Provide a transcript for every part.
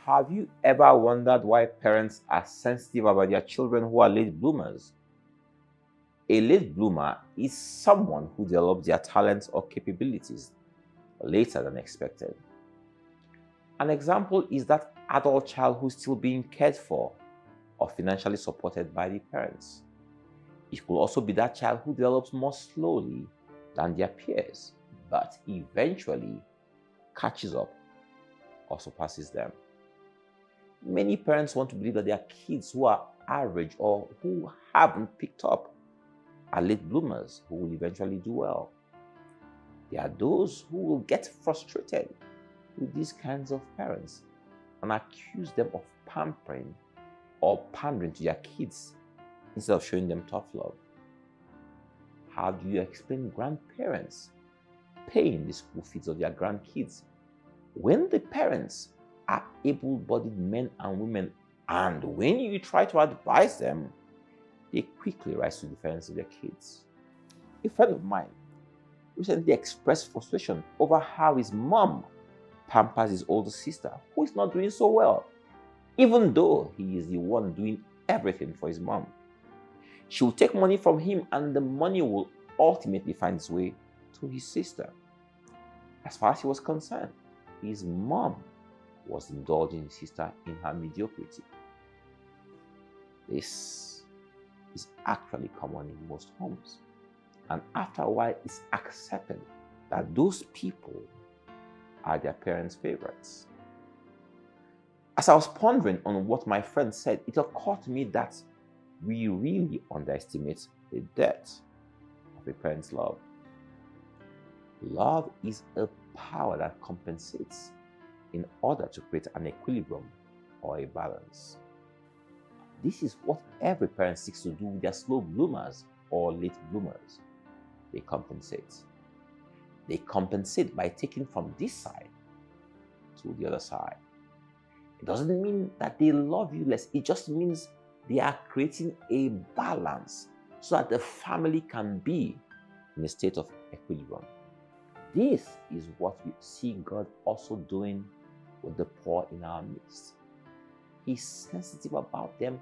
Have you ever wondered why parents are sensitive about their children who are late bloomers? A late bloomer is someone who develops their talents or capabilities later than expected. An example is that adult child who's still being cared for or financially supported by the parents. It could also be that child who develops more slowly than their peers, but eventually catches up or surpasses them. Many parents want to believe that their kids who are average or who haven't picked up are late bloomers who will eventually do well. There are those who will get frustrated with these kinds of parents and accuse them of pampering or pandering to their kids instead of showing them tough love. How do you explain grandparents paying the school fees of their grandkids when the parents are able-bodied men and women, and when you try to advise them, they quickly rise to the defense of their kids? A friend of mine recently expressed frustration over how his mom pampers his older sister, who is not doing so well, even though he is the one doing everything for his mom. She will take money from him, and the money will ultimately find its way to his sister. As far as he was concerned, his mom was indulging his sister in her mediocrity. This is actually common in most homes, and after a while it's accepted that those people are their parents' favorites. As I was pondering on what my friend said, it occurred to me that we really underestimate the depth of a parent's love. Love is a power that compensates in order to create an equilibrium or a balance. This is what every parent seeks to do with their slow bloomers or late bloomers. They compensate. They compensate by taking from this side to the other side. It doesn't mean that they love you less. It just means they are creating a balance so that the family can be in a state of equilibrium. This is what we see God also doing with the poor in our midst. He's sensitive about them,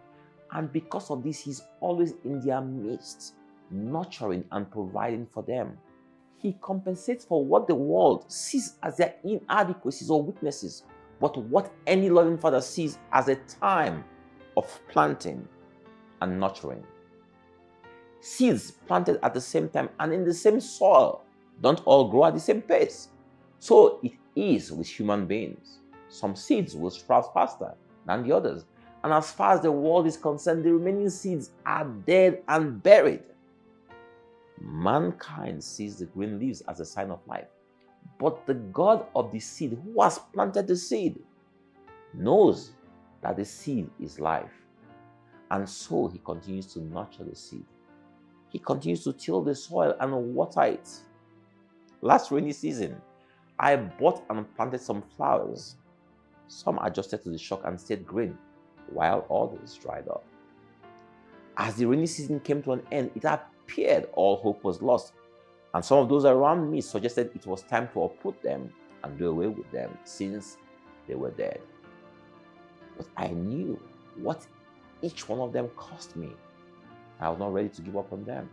and because of this, He's always in their midst, nurturing and providing for them. He compensates for what the world sees as their inadequacies or weaknesses, but what any loving father sees as a time of planting and nurturing. Seeds planted at the same time and in the same soil don't all grow at the same pace. So it is with human beings. Some seeds will sprout faster than the others. And as far as the world is concerned, the remaining seeds are dead and buried. Mankind sees the green leaves as a sign of life. But the God of the seed, who has planted the seed, knows that the seed is life. And so He continues to nurture the seed. He continues to till the soil and water it. Last rainy season, I bought and planted some flowers. Some adjusted to the shock and stayed green, while others dried up. As the rainy season came to an end, it appeared all hope was lost, and some of those around me suggested it was time to uproot them and do away with them since they were dead. But I knew what each one of them cost me. I was not ready to give up on them.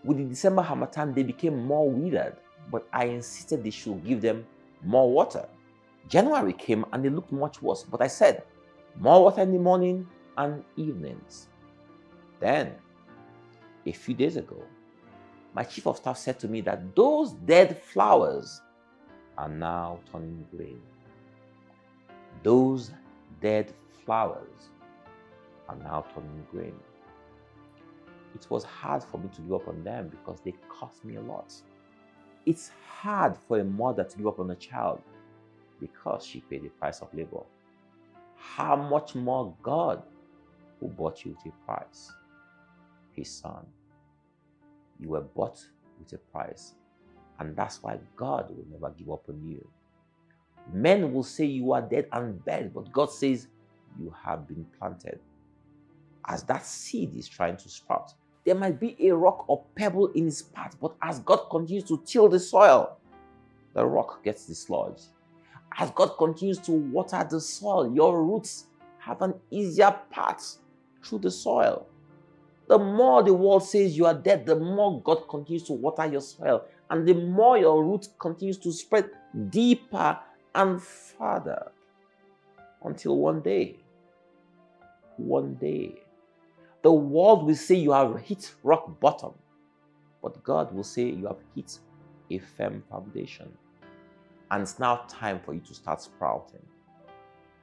With the December harmattan, they became more withered, but I insisted they should give them more water. January came and they looked much worse, but I said, more water in the morning and evenings. Then, a few days ago, my chief of staff said to me that those dead flowers are now turning green. Those dead flowers are now turning green. It was hard for me to give up on them because they cost me a lot. It's hard for a mother to give up on a child because she paid the price of labor. How much more God, who bought you with a price, His Son. You were bought with a price, and that's why God will never give up on you. Men will say you are dead and buried, but God says you have been planted. As that seed is trying to sprout, there might be a rock or pebble in its path, but as God continues to till the soil, the rock gets dislodged. As God continues to water the soil, your roots have an easier path through the soil. The more the world says you are dead, the more God continues to water your soil, and the more your roots continues to spread deeper and farther, until one day, the world will say you have hit rock bottom, but God will say you have hit a firm foundation, and it's now time for you to start sprouting.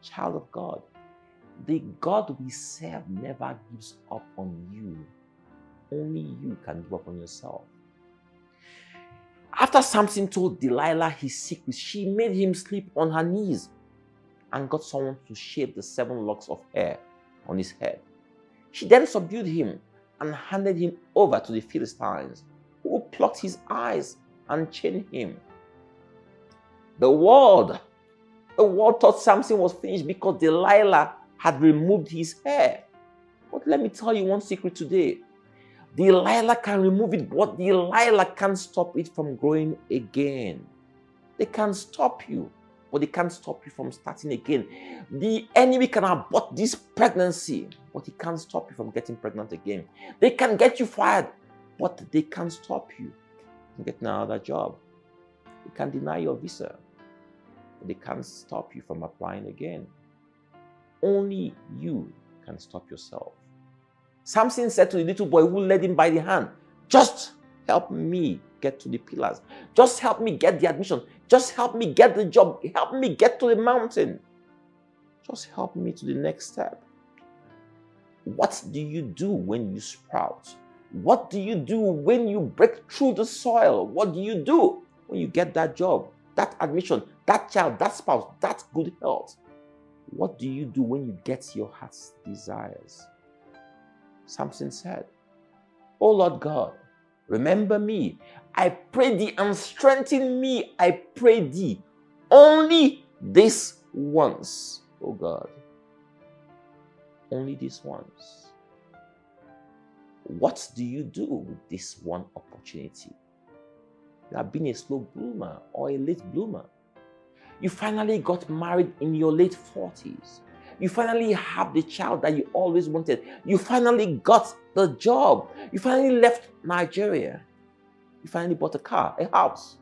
Child of God, the God we serve never gives up on you. Only you can give up on yourself. After Samson told Delilah his secret, she made him sleep on her knees and got someone to shave the 7 locks of hair on his head. She then subdued him and handed him over to the Philistines, who plucked his eyes and chained him. The world thought Samson was finished because Delilah had removed his hair. But let me tell you one secret today. Delilah can remove it, but Delilah can't stop it from growing again. They can stop you, but they can't stop you from starting again. The enemy can abort this pregnancy, but he can't stop you from getting pregnant again. They can get you fired, but they can't stop you from getting another job. They can deny your visa, but they can't stop you from applying again. Only you can stop yourself. Samson said to the little boy who led him by the hand, "Just help me get to the pillars. Just help me get the admission. Just help me get the job. Help me get to the mountain. Just help me to the next step." What do you do when you sprout? What do you do when you break through the soil? What do you do when you get that job, that admission, that child, that spouse, that good health? What do you do when you get your heart's desires? Samson said, "Oh Lord God, remember me. I pray thee, and strengthen me. I pray thee, only this once, oh God. Only this once." What do you do with this one opportunity? You have been a slow bloomer or a late bloomer. You finally got married in your late 40s. You finally have the child that you always wanted. You finally got the job. You finally left Nigeria. You finally bought a car, a house.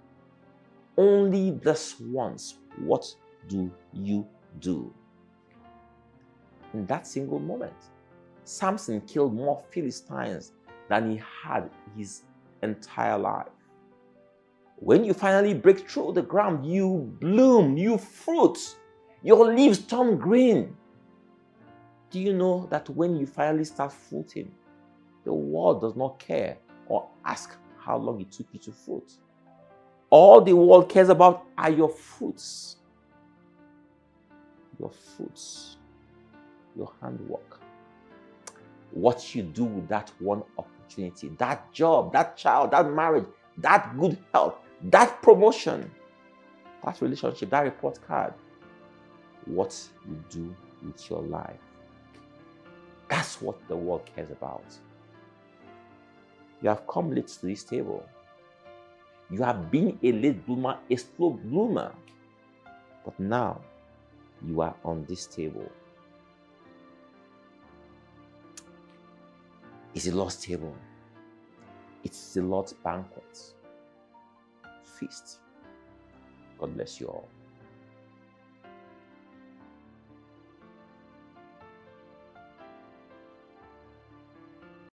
Only this once. What do you do? In that single moment, Samson killed more Philistines than he had his entire life. When you finally break through the ground, you bloom, you fruit, your leaves turn green. Do you know that when you finally start fruiting, the world does not care or ask how long it took you to fruit? All the world cares about are your fruits. Your fruits, your handwork. What you do with that one opportunity, that job, that child, that marriage, that good health, that promotion, that relationship, that report card. What you do with your life. That's what the world cares about. You have come late to this table. You have been a late bloomer, a slow bloomer. But now, you are on this table. It's the Lord's table. It's the Lord's banquet. Feast. God bless you all.